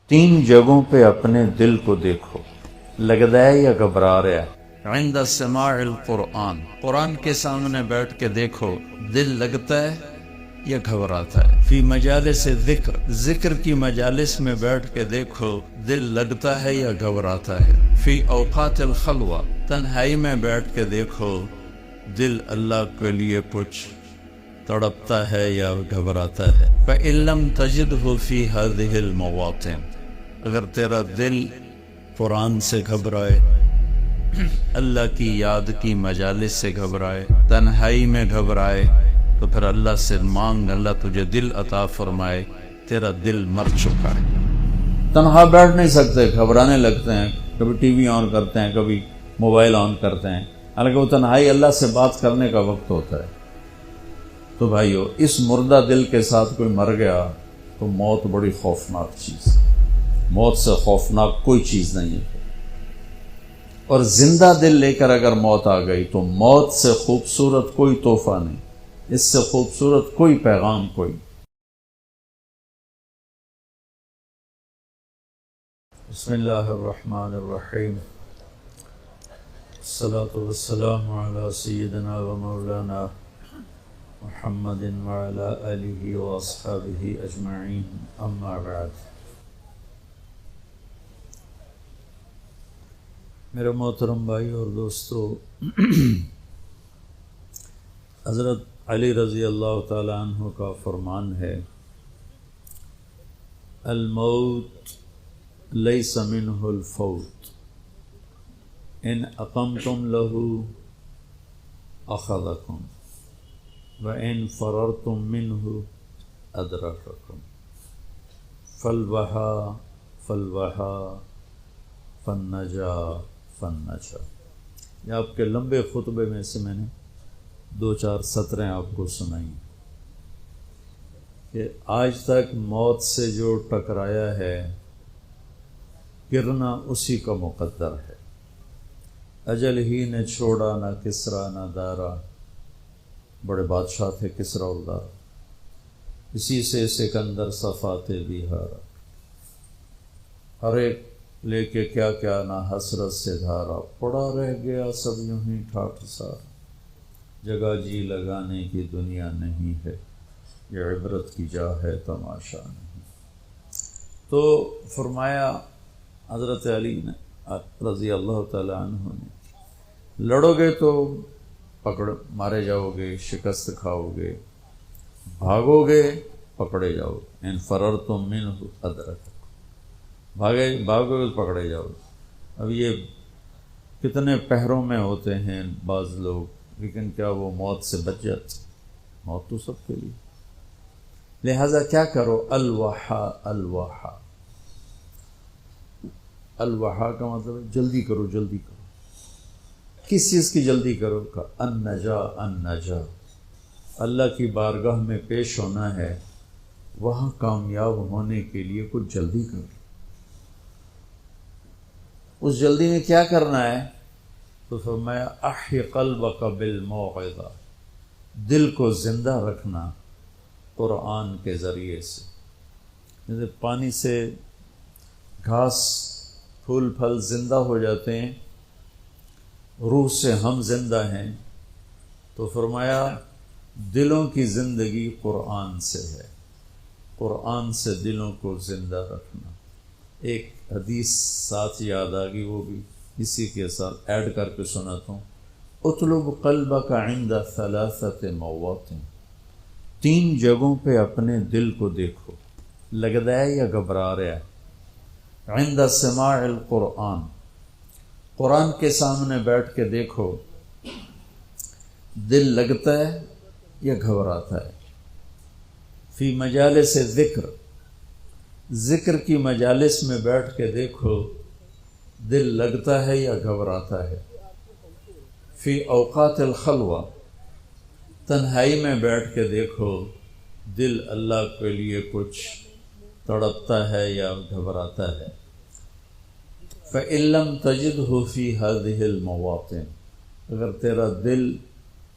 تین جگہوں پہ اپنے دل کو دیکھو، لگتا ہے یا گھبرا رہا ہے؟ عند سماع القرآن، قرآن کے سامنے بیٹھ کے دیکھو، دل لگتا ہے یا گھبراتا ہے؟ فی مجالس ذکر، ذکر کی مجالس میں بیٹھ کے دیکھو، دل لگتا ہے یا گھبراتا ہے؟ فی اوقات الخلوہ، تنہائی میں بیٹھ کے دیکھو، دل اللہ کے لیے کچھ تڑپتا ہے یا گھبراتا ہے؟ فَإِن لَمْ تَجِدْهُ فِي هَذِهِ الْمَوَاطِنِ، اگر تیرا دل قرآن سے گھبرائے، اللہ کی یاد کی مجالس سے گھبرائے، تنہائی میں گھبرائے، تو پھر اللہ سے مانگ، اللہ تجھے دل عطا فرمائے، تیرا دل مر چکا ہے۔ تنہا بیٹھ نہیں سکتے، گھبرانے لگتے ہیں، کبھی ٹی وی آن کرتے ہیں، کبھی موبائل آن کرتے ہیں، حالانکہ وہ تنہائی اللہ سے بات کرنے کا وقت ہوتا ہے۔ تو بھائیو، اس مردہ دل کے ساتھ کوئی مر گیا تو موت بڑی خوفناک چیز ہے، موت سے خوفناک کوئی چیز نہیں ہے۔ اور زندہ دل لے کر اگر موت آ گئی تو موت سے خوبصورت کوئی تحفہ نہیں، اس سے خوبصورت کوئی پیغام کوئی۔ بسم اللہ الرحمن الرحیم، الصلاة والسلام علی سیدنا و مولانا محمد وعلی آلہ واصحابہ اجمعین، اما بعد۔ میرے محترم بھائی اور دوستو، حضرت علی رضی اللہ تعالی عنہ کا فرمان ہے، الموت لیس منہ الفوت، ان اقمتم لہ اخذکم وَإِن فَرَرْتُم مِّنْهُ أَدْرَكَكُمْ فَالْوَحَا فَالْوَحَا فَالنَّجَا فَالنَّجَا۔ یہ آپ کے لمبے خطبے میں سے میں نے دو چار سطریں آپ کو سنائی کہ آج تک موت سے جو ٹکرایا ہے، گرنا اسی کا مقدر ہے۔ اجل ہی نے چھوڑا نہ کسرا نہ دارا، بڑے بادشاہ تھے کسرا اور دارا، اسی سے سکندر صفاتے بہارا، ہر ایک لے کے کیا کیا نہ حسرت سے دھارا، پڑا رہ گیا سب یوں ہی ٹھاٹھ سارا، جگہ جی لگانے کی دنیا نہیں ہے، یہ عبرت کی جا ہے تماشا نہیں۔ تو فرمایا حضرت علی نے رضی اللہ تعالی عنہ نے، لڑو گے تو پکڑ مارے جاؤ گے، شکست کھاؤ گے، بھاگو گے پکڑے جاؤ گے، ان فررتم منہ ادرککم، بھاگو گے پکڑے جاؤ گے۔ اب یہ کتنے پہروں میں ہوتے ہیں بعض لوگ، لیکن کیا وہ موت سے بچ جاتے؟ موت تو سب کے لیے۔ لہذا کیا کرو، الوحا الوحا، الوحا کا مطلب ہے جلدی کرو جلدی کرو۔ کس چیز کی جلدی کرو؟ کا النجا النجا، اللہ کی بارگاہ میں پیش ہونا ہے، وہاں کامیاب ہونے کے لیے کچھ جلدی کرو۔ اس جلدی میں کیا کرنا ہے؟ تو فرمایا احی قلبک بالموعظہ، دل کو زندہ رکھنا قرآن کے ذریعے سے۔ جیسے پانی سے گھاس پھول پھل زندہ ہو جاتے ہیں، روح سے ہم زندہ ہیں، تو فرمایا دلوں کی زندگی قرآن سے ہے، قرآن سے دلوں کو زندہ رکھنا۔ ایک حدیث ساتھ یاد آ گئی، وہ بھی اسی کے ساتھ ایڈ کر کے سناتا ہوں، اطلب قلبک عند ثلاثۃ مواطن، تین جگہوں پہ اپنے دل کو دیکھو، لگتا ہے یا گھبرا رہا ہے؟ عند سماع القرآن، قرآن کے سامنے بیٹھ کے دیکھو، دل لگتا ہے یا گھبراتا ہے؟ فی مجالس ذکر، ذکر کی مجالس میں بیٹھ کے دیکھو، دل لگتا ہے یا گھبراتا ہے؟ فی اوقات الخلوہ، تنہائی میں بیٹھ کے دیکھو، دل اللہ کے لیے کچھ تڑپتا ہے یا گھبراتا ہے؟ فَإِن لَمْ تَجِدْهُ فِي هَذِهِ الْمَوَاطِنِ، اگر تیرا دل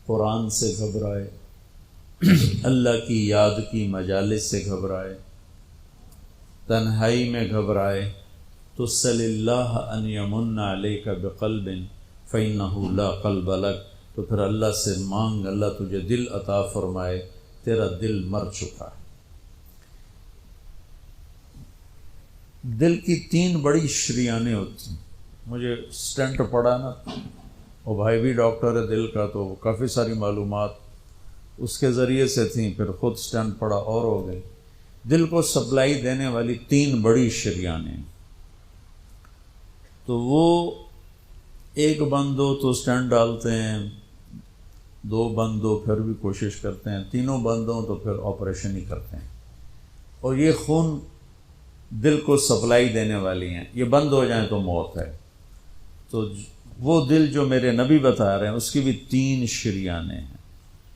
قرآن سے گھبرائے، اللہ کی یاد کی مجالس سے گھبرائے، تنہائی میں گھبرائے تو صلی اللہ ان یمن علیک بقلب فإنہ لا قلب لک، تو پھر اللہ سے مانگ اللہ تجھے دل عطا فرمائے، تیرا دل مر چکا ہے۔ دل کی 3 بڑی شریانیں ہوتی ہیں۔ مجھے سٹنٹ پڑا نا، وہ بھائی بھی ڈاکٹر ہے دل کا، تو کافی ساری معلومات اس کے ذریعے سے تھیں، پھر خود سٹنٹ پڑا اور ہو گئی۔ دل کو سپلائی دینے والی 3 بڑی شریانیں، تو وہ ایک بند ہو تو سٹنٹ ڈالتے ہیں، 2 بند ہو پھر بھی کوشش کرتے ہیں، 3 بند ہوں تو پھر آپریشن ہی کرتے ہیں۔ اور یہ خون دل کو سپلائی دینے والی ہیں، یہ بند ہو جائیں تو موت ہے۔ تو وہ دل جو میرے نبی بتا رہے ہیں اس کی بھی 3 شریانیں ہیں۔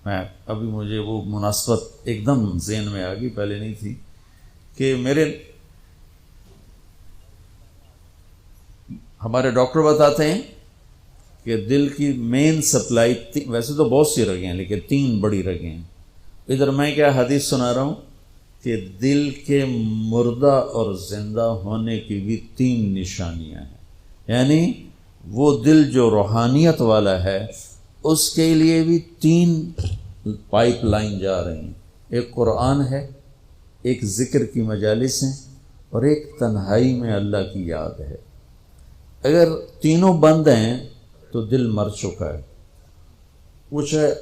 میں ابھی مجھے وہ مناسبت ایک دم ذہن میں آ گئی، پہلے نہیں تھی، کہ ہمارے ڈاکٹر بتاتے ہیں کہ دل کی مین سپلائی، ویسے تو بہت سی رگیں ہیں لیکن 3 بڑی رگیں ہیں۔ ادھر میں کیا حدیث سنا رہا ہوں کہ دل کے مردہ اور زندہ ہونے کی بھی 3 نشانیاں ہیں، یعنی وہ دل جو روحانیت والا ہے اس کے لیے بھی 3 پائپ لائن جا رہی ہیں۔ ایک قرآن ہے، ایک ذکر کی مجالس ہیں، اور ایک تنہائی میں اللہ کی یاد ہے۔ اگر تینوں بند ہیں تو دل مر چکا ہے، وہ چاہے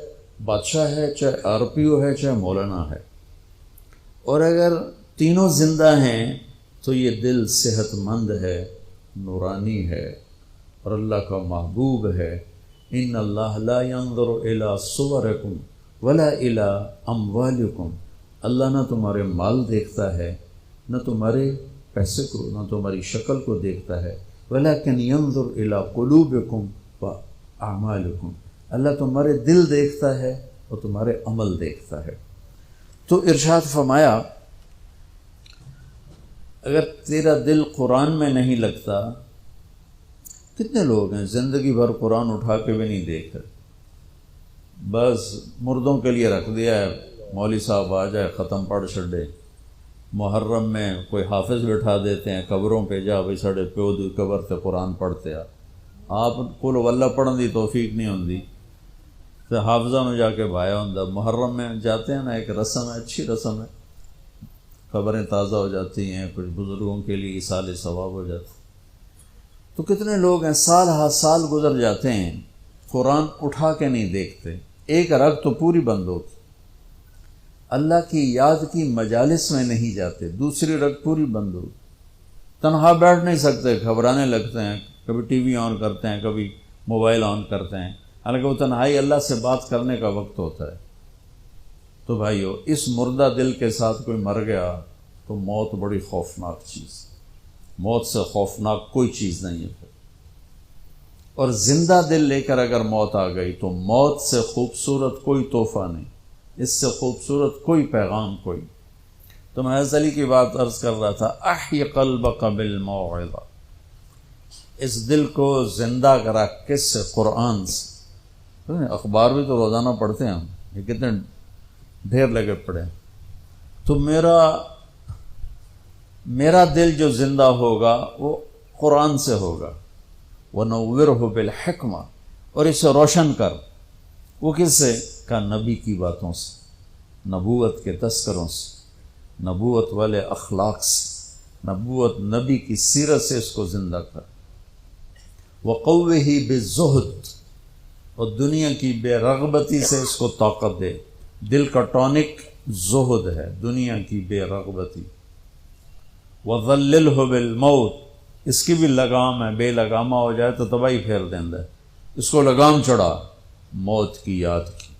بادشاہ ہے، چاہے RPO ہے، چاہے مولانا ہے۔ اور اگر تینوں زندہ ہیں تو یہ دل صحت مند ہے، نورانی ہے، اور اللہ کا محبوب ہے۔ ان اللہ لا ينظر الى صورکم ولا الى اموالکم، اللہ نہ تمہارے مال دیکھتا ہے، نہ تمہارے پیسے کو، نہ تمہاری شکل کو دیکھتا ہے، ولکن ينظر الى قلوبکم واعمالکم، اللہ تمہارے دل دیکھتا ہے اور تمہارے عمل دیکھتا ہے۔ تو ارشاد فرمایا اگر تیرا دل قرآن میں نہیں لگتا، کتنے لوگ ہیں زندگی بھر قرآن اٹھا کے بھی نہیں دیکھ رہے، بس مردوں کے لیے رکھ دیا ہے، مولوی صاحب آ جائے ختم پڑھ چھڑے۔ محرم میں کوئی حافظ بٹھا دیتے ہیں قبروں پہ، جا بھائی ساڑے پیو دی قبر تے قرآن پڑھتے آ، آپ کو واللہ پڑھن دی توفیق نہیں ہوندی تو حافظہ میں جا کے بھایا ہوں۔ محرم میں جاتے ہیں نا، ایک رسم ہے، اچھی رسم ہے، قبریں تازہ ہو جاتی ہیں، کچھ بزرگوں کے لیے ایصال ثواب ہو جاتا ہے۔ تو کتنے لوگ ہیں سال ہا سال گزر جاتے ہیں قرآن اٹھا کے نہیں دیکھتے، ایک رگ تو پوری بند ہوتی، اللہ کی یاد کی مجالس میں نہیں جاتے، دوسری رگ پوری بند ہوتی، تنہا بیٹھ نہیں سکتے، گھبرانے لگتے ہیں، کبھی ٹی وی آن کرتے ہیں، کبھی موبائل آن کرتے ہیں، حالانکہ وہ تنہائی اللہ سے بات کرنے کا وقت ہوتا ہے۔ تو بھائیو، اس مردہ دل کے ساتھ کوئی مر گیا تو موت بڑی خوفناک چیز، موت سے خوفناک کوئی چیز نہیں ہے پھر۔ اور زندہ دل لے کر اگر موت آ گئی تو موت سے خوبصورت کوئی تحفہ نہیں، اس سے خوبصورت کوئی پیغام کوئی۔ تو میں حضرت علی کی بات عرض کر رہا تھا، احی قلبک بالموعظہ، اس دل کو زندہ کرا کس سے؟ قرآن سے۔ اخبار بھی تو روزانہ پڑھتے ہیں ہم، یہ کتنے ڈھیر لگے پڑے۔ تو میرا دل جو زندہ ہوگا وہ قرآن سے ہوگا، وَنَوِّرْهُ بِالْحِکْمَةِ، اور اسے روشن کر، وہ کس سے؟ کا نبی کی باتوں سے، نبوت کے تذکروں سے، نبوت والے اخلاق سے، نبوت نبی کی سیرت سے اس کو زندہ کر۔ وَقَوِّهِ بِالزُّهْدِ، اور دنیا کی بے رغبتی سے اس کو طاقت دے۔ دل کا ٹونک زہد ہے، دنیا کی بے رغبتی۔ وَظَلِّلْهُ بِالْمَوْتِ، اس کی بھی لگام ہے، بے لگامہ ہو جائے تو تباہی پھیر دیندہ ہے، اس کو لگام چڑھا موت کی یاد کی۔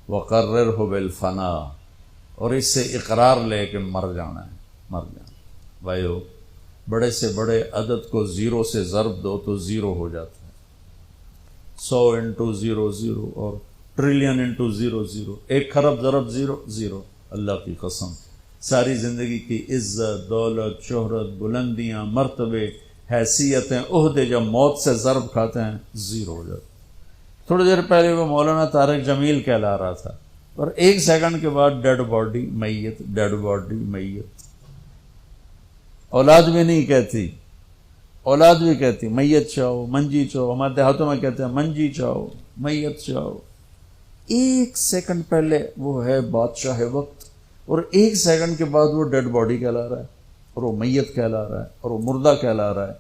وَقَرِّرْهُ بِالْفَنَاءِ، اور اس سے اقرار لے کہ مر جانا ہے، مر جانا۔ بھائیو، بڑے سے بڑے عدد کو 0 سے ضرب دو تو 0 ہو جاتا ہے، 100 انٹو 0 0، اور ٹریلین انٹو 0 0، 1 خرب ضرب 0 0۔ اللہ کی قسم، ساری زندگی کی عزت، دولت، شہرت، بلندیاں، مرتبے، حیثیتیں، عہدے جب موت سے ضرب کھاتے ہیں 0 ہو جاتے۔ تھوڑی دیر پہلے وہ مولانا طارق جمیل کہلا رہا تھا، اور 1 سیکنڈ کے بعد ڈیڈ باڈی میت، ڈیڈ باڈی میت۔ اولاد بھی نہیں کہتی، اولاد بھی کہتی میت چاہو، منجی چاہو، ہمارے دیہاتوں میں کہتے ہیں منجی چاہو، میت چاہو۔ ایک سیکنڈ پہلے وہ ہے بادشاہ وقت، اور ایک سیکنڈ کے بعد وہ ڈیڈ باڈی کہلا رہا ہے، اور وہ میت کہلا رہا ہے، اور وہ مردہ کہلا رہا ہے۔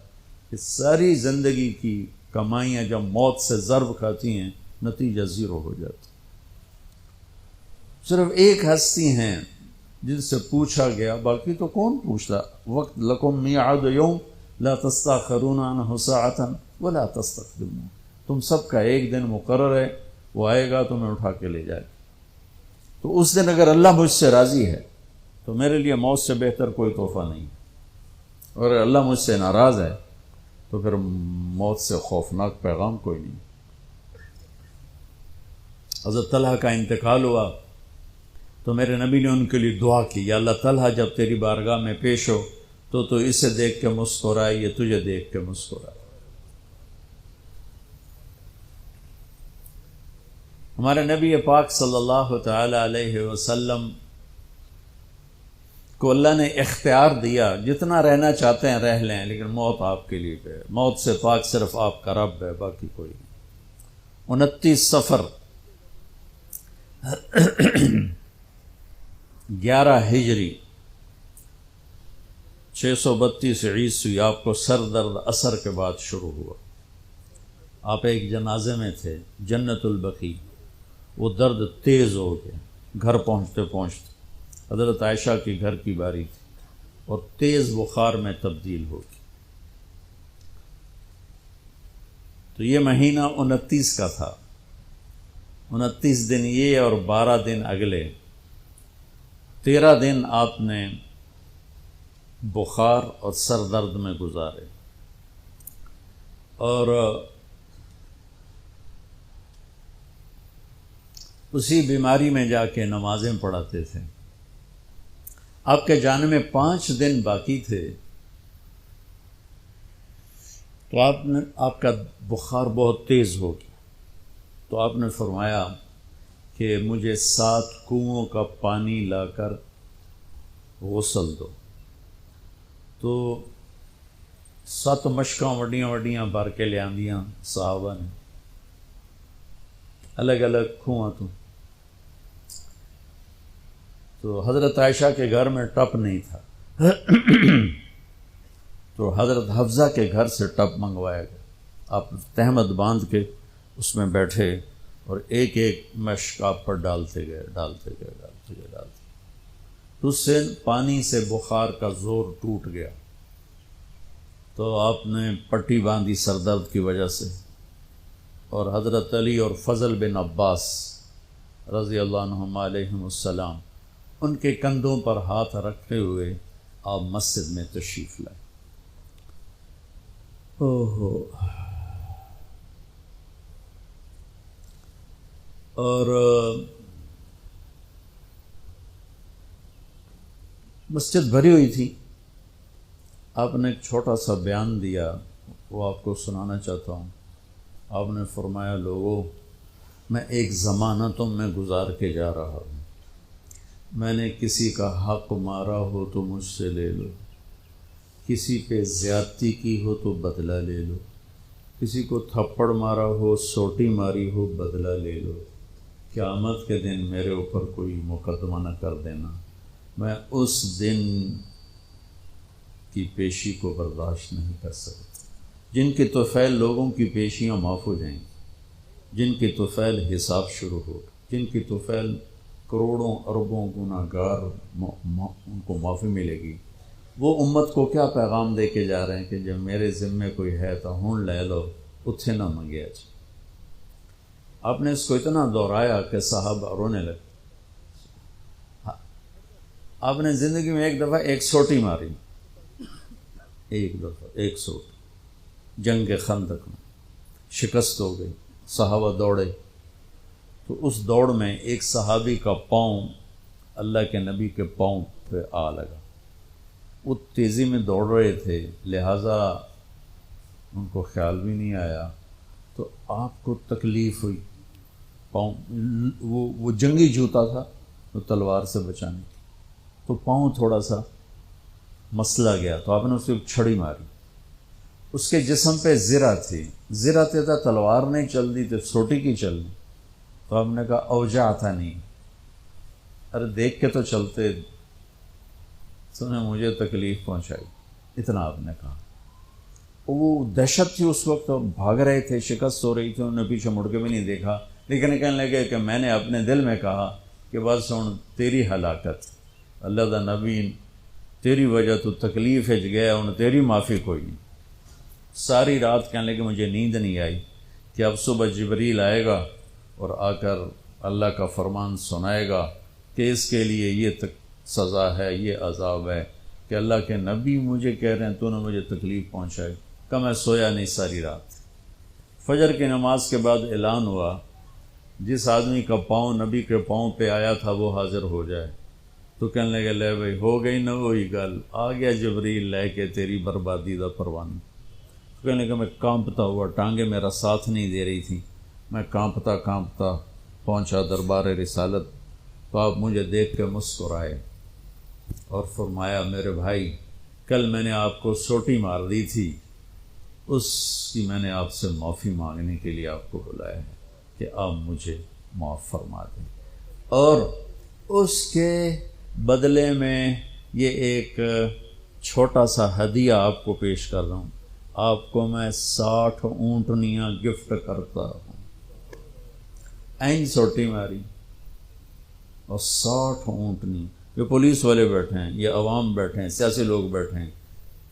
کہ ساری زندگی کی کمائیاں جب موت سے ضرب کھاتی ہیں، نتیجہ زیرو ہو جاتا۔ صرف ایک ہستی ہیں جن سے پوچھا گیا، باقی تو کون پوچھتا۔ وقت لکم میعاد یوم لا تستاخرون عنہ ساعۃ ولا تستقدمون، تم سب کا ایک دن مقرر ہے، وہ آئے گا تمہیں اٹھا کے لے جائے گا۔ تو اس دن اگر اللہ مجھ سے راضی ہے تو میرے لیے موت سے بہتر کوئی تحفہ نہیں، اور اگر اللہ مجھ سے ناراض ہے تو پھر موت سے خوفناک پیغام کوئی نہیں۔ حضرت طلحہ کا انتقال ہوا تو میرے نبی نے ان کے لیے دعا کی، یا اللہ طلحہ جب تیری بارگاہ میں پیش ہو تو اسے دیکھ کے مسکرائے، یہ تجھے دیکھ کے مسکرائے۔ ہمارے نبی پاک صلی اللہ تعالی علیہ وسلم کو اللہ نے اختیار دیا، جتنا رہنا چاہتے ہیں رہ لیں، لیکن موت آپ کے لیے ہے، موت سے پاک صرف آپ کا رب ہے، باقی کوئی نہیں۔ 29 صفر 11 ہجری 632 عیسوی آپ کو سر درد عصر کے بعد شروع ہوا۔ آپ ایک جنازے میں تھے جنت البقیع، وہ درد تیز ہو گیا، گھر پہنچتے پہنچتے حضرت عائشہ کی گھر کی باری تھی، اور تیز بخار میں تبدیل ہو گئی۔ تو یہ مہینہ 29 کا تھا، 29 دن یہ اور 12 دن اگلے، 13 دن آپ نے بخار اور سر درد میں گزارے، اور اسی بیماری میں جا کے نمازیں پڑھاتے تھے۔ آپ کے جانے میں 5 دن باقی تھے تو آپ کا بخار بہت تیز ہو گیا، تو آپ نے فرمایا کہ مجھے 7 کنوؤں کا پانی لا کر غسل دو۔ تو 7 مشکاں وڈیاں وڈیاں بھر کے لے آندیاں صحابہ نے، الگ الگ کنواں تو حضرت عائشہ کے گھر میں ٹپ نہیں تھا تو حضرت حفصہ کے گھر سے ٹپ منگوایا گیا۔ آپ تہمت باندھ کے اس میں بیٹھے اور ایک ایک مشک آپ پر ڈالتے گئے تو اس سے پانی سے بخار کا زور ٹوٹ گیا، تو آپ نے پٹی باندھی سر درد کی وجہ سے، اور حضرت علی اور فضل بن عباس رضی اللہ عنہم علیہم السلام ان کے کندھوں پر ہاتھ رکھتے ہوئے آپ مسجد میں تشریف لائے۔ اور مسجد بھری ہوئی تھی۔ آپ نے ایک چھوٹا سا بیان دیا، وہ آپ کو سنانا چاہتا ہوں۔ آپ نے فرمایا، لوگوں، میں ایک زمانہ تم میں گزار کے جا رہا ہوں، میں نے کسی کا حق مارا ہو تو مجھ سے لے لو، کسی پہ زیادتی کی ہو تو بدلہ لے لو، کسی کو تھپڑ مارا ہو، سوٹی ماری ہو، بدلہ لے لو، قیامت کے دن میرے اوپر کوئی مقدمہ نہ کر دینا، میں اس دن کی پیشی کو برداشت نہیں کر سکتا۔ جن کے طفیل لوگوں کی پیشیاں معاف ہو جائیں گی، جن کے طفیل حساب شروع ہوگا، جن کی طفیل کروڑوں اربوں گناہ گار ان کو معافی ملے گی، وہ امت کو کیا پیغام دے کے جا رہے ہیں کہ جب میرے ذمے کوئی ہے تو ہون لے لو، اتھے نہ منگیا جائے۔ آپ نے اس کو اتنا دہرایا کہ صحابہ رونے لگے۔ آپ نے زندگی میں ایک دفعہ ایک سوٹی ماری، ایک دفعہ ایک سوٹی، جنگ خندق میں شکست ہو گئی، صحابہ دوڑے، تو اس دوڑ میں ایک صحابی کا پاؤں اللہ کے نبی کے پاؤں پہ آ لگا۔ وہ تیزی میں دوڑ رہے تھے، لہٰذا ان کو خیال بھی نہیں آیا، تو آپ کو تکلیف ہوئی۔ پاؤں وہ جنگی جوتا تھا، وہ تلوار سے بچانے کی، تو پاؤں تھوڑا سا مسلا گیا تو آپ نے اس کو ایک چھڑی ماری. اس کے جسم پہ زرہ تھی، زرہ تھا تلوار نہیں چل دی تو سوٹی کی چل دی. تو آپ نے کہا اوجا آتا نہیں، ارے دیکھ کے تو چلتے، تو نے مجھے تکلیف پہنچائی، اتنا آپ نے کہا. وہ دہشت تھی اس وقت، بھاگ رہے تھے، شکست ہو رہی تھی، انہوں نے پیچھے مڑ کے بھی نہیں دیکھا. لیکن کہنے لگے کہ میں نے اپنے دل میں کہا کہ بس ہوں تیری ہلاکت، اللہ دا نبی تیری وجہ تو تکلیف ہج گیا، ہوں تیری معافی کوئی نہیں. ساری رات کہنے لگے مجھے نیند نہیں آئی کہ اب صبح جبریل آئے گا اور آ کر اللہ کا فرمان سنائے گا کہ اس کے لیے یہ سزا ہے، یہ عذاب ہے، کہ اللہ کے نبی مجھے کہہ رہے ہیں تو نے مجھے تکلیف پہنچائی. کہ میں سویا نہیں ساری رات. فجر کی نماز کے بعد اعلان ہوا جس آدمی کا پاؤں نبی کے پاؤں پہ آیا تھا وہ حاضر ہو جائے. تو کہنے لگے لے بھائی ہو گئی نہ وہی گل، آ گیا جبریل لے کے تیری بربادی دا پروانہ. تو کہنے لگا میں کانپتا ہوا، ٹانگیں میرا ساتھ نہیں دے رہی تھی، میں کانپتا کانپتا پہنچا دربار رسالت. تو آپ مجھے دیکھ کے مسکرائے اور فرمایا میرے بھائی کل میں نے آپ کو سوٹی مار دی تھی، اس کی میں نے آپ سے معافی مانگنے کے لیے آپ کو بلایا ہے کہ آپ مجھے معاف فرما دیں، اور اس کے بدلے میں یہ ایک چھوٹا سا ہدیہ آپ کو پیش کر رہا ہوں، آپ کو میں 60 اونٹنیاں گفٹ کرتا ہوں. این سوٹی ماری اور 60 اونٹنی. یہ پولیس والے بیٹھے ہیں، یہ عوام بیٹھے ہیں، سیاسی لوگ بیٹھے ہیں،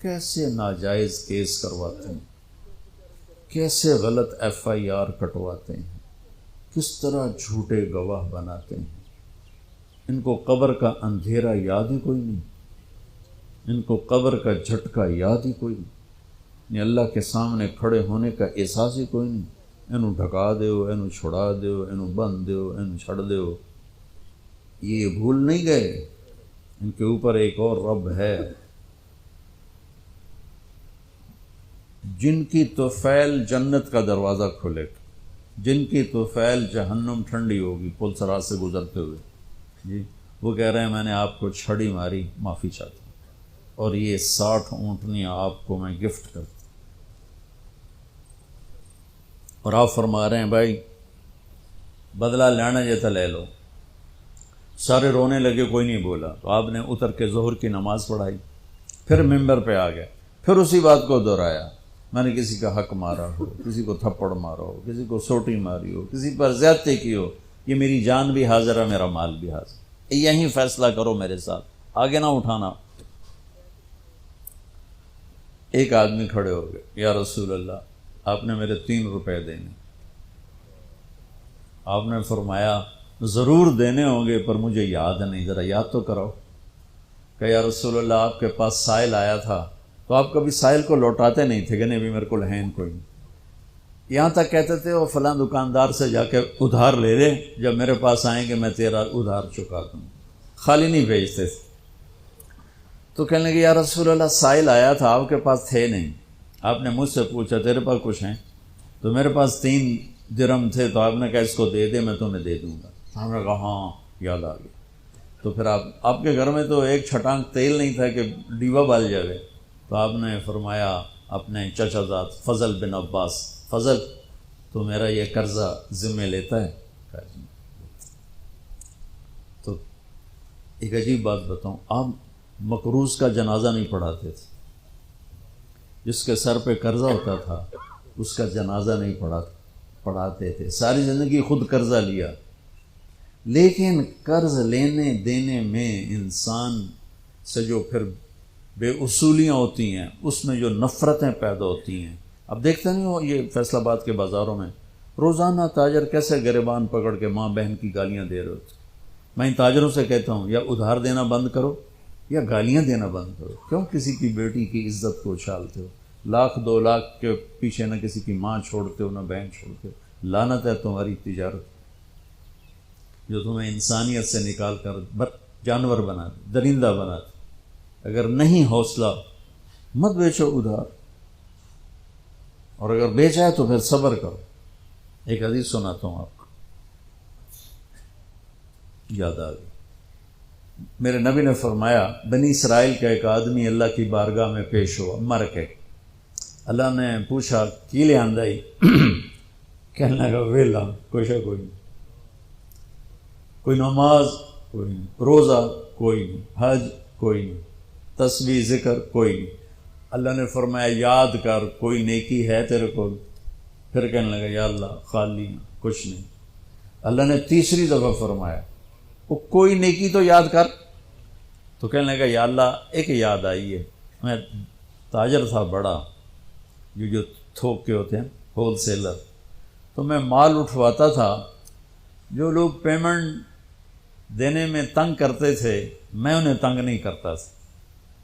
کیسے ناجائز کیس کرواتے ہیں، کیسے غلط FIR کٹواتے ہیں، کس طرح جھوٹے گواہ بناتے ہیں. ان کو قبر کا اندھیرا یاد ہی کوئی نہیں، ان کو قبر کا جھٹکا یاد ہی کوئی نہیں، اللہ کے سامنے کھڑے ہونے کا احساس ہی کوئی نہیں. انہوں ڈھکا دیو، انہوں چھڑا دیو، انہوں بند دیو، انہوں چھڑ دیو. یہ بھول نہیں گئے ان کے اوپر ایک اور رب ہے جن کی طفیل جنت کا دروازہ کھلے گا، جن کی طفیل جہنم ٹھنڈی ہوگی پل سرات سے گزرتے ہوئے. جی وہ کہہ رہے ہیں میں نے آپ کو چھڑی ماری، معافی چاہتا ہوں، اور یہ 60 اونٹنیاں آپ کو میں گفٹ کرتا ہوں. اور آپ فرما رہے ہیں بھائی بدلہ لینا جیتا لے لو. سارے رونے لگے، کوئی نہیں بولا. تو آپ نے اتر کے ظہر کی نماز پڑھائی، پھر ممبر پہ آ گئے، پھر اسی بات کو دہرایا میں نے کسی کا حق مارا ہو، کسی کو تھپڑ مارا ہو، کسی کو سوٹی ماری ہو، کسی پر زیادتی کی ہو، یہ میری جان بھی حاضر ہے، میرا مال بھی حاضر، یہیں فیصلہ کرو میرے ساتھ، آگے نہ اٹھانا. ایک آدمی کھڑے ہو گئے، یا رسول اللہ آپ نے میرے 3 روپے دینے. آپ نے فرمایا ضرور دینے ہوں گے پر مجھے یاد نہیں، ذرا یاد تو کرو. کہ یا رسول اللہ آپ کے پاس سائل آیا تھا تو آپ کبھی سائل کو لوٹاتے نہیں تھے کہ نہیں بھی میرے کو لہین کوئی نہیں، یہاں تک کہتے تھے وہ فلاں دکاندار سے جا کے ادھار لے لے، جب میرے پاس آئیں گے میں تیرا ادھار چکا دوں، خالی نہیں بھیجتے تھے. تو کہنے لگے یا رسول اللہ سائل آیا تھا آپ کے پاس تھے نہیں، آپ نے مجھ سے پوچھا تیرے پاس کچھ ہیں؟ تو میرے پاس 3 درہم تھے، تو آپ نے کہا اس کو دے دے میں تمہیں دے دوں گا. ہم نے کہا ہاں یاد آ گئی. تو پھر آپ کے گھر میں تو ایک چھٹانک تیل نہیں تھا کہ ڈیوا بال جائے. تو آپ نے فرمایا اپنے چچا زاد فضل بن عباس، فضل تو میرا یہ قرضہ ذمہ لیتا ہے؟ تو ایک عجیب بات بتاؤں، آپ مقروض کا جنازہ نہیں پڑھاتے تھے، جس کے سر پہ قرضہ ہوتا تھا اس کا جنازہ نہیں پڑھاتے تھے. ساری زندگی خود قرضہ لیا، لیکن قرض لینے دینے میں انسان سے جو پھر بے اصولیاں ہوتی ہیں، اس میں جو نفرتیں پیدا ہوتی ہیں. اب دیکھتے نہیں ہو یہ فیصل آباد کے بازاروں میں روزانہ تاجر کیسے گریبان پکڑ کے ماں بہن کی گالیاں دے رہے ہوتے. میں ان تاجروں سے کہتا ہوں یا ادھار دینا بند کرو یا گالیاں دینا بند کرو. کیوں کسی کی بیٹی کی عزت کو اچھالتے ہو؟ 1,00,000 2 لاکھ کے پیچھے نہ کسی کی ماں چھوڑتے ہو نہ بہن چھوڑتے ہو. لعنت ہے تمہاری تجارت جو تمہیں انسانیت سے نکال کر جانور بنا دے، درندہ بنا دے. اگر نہیں حوصلہ مت بیچو ادھار، اور اگر بیچا ہے تو پھر صبر کرو. ایک حدیث سناتا ہوں آپ کو، یاد آ گئی. میرے نبی نے فرمایا بنی اسرائیل کا ایک آدمی اللہ کی بارگاہ میں پیش ہوا مر کے. اللہ نے پوچھا کی لے آندائی؟ کہنے لگا ویلا کوئی نہیں، کوئی نماز کوئی نہیں، روزہ کوئی نہیں، حج کوئی نہیں، تسبیح ذکر کوئی نہیں. اللہ نے فرمایا یاد کر کوئی نیکی ہے تیرے کو؟ پھر کہنے لگا یا اللہ خالی کچھ نہیں. اللہ نے تیسری دفعہ فرمایا وہ کوئی نیکی تو یاد کر. تو کہنے لگا یا اللہ ایک یاد آئی ہے، میں تاجر تھا بڑا، جو تھوک کے ہوتے ہیں ہول سیلر، تو میں مال اٹھواتا تھا. جو لوگ پیمنٹ دینے میں تنگ کرتے تھے میں انہیں تنگ نہیں کرتا تھا.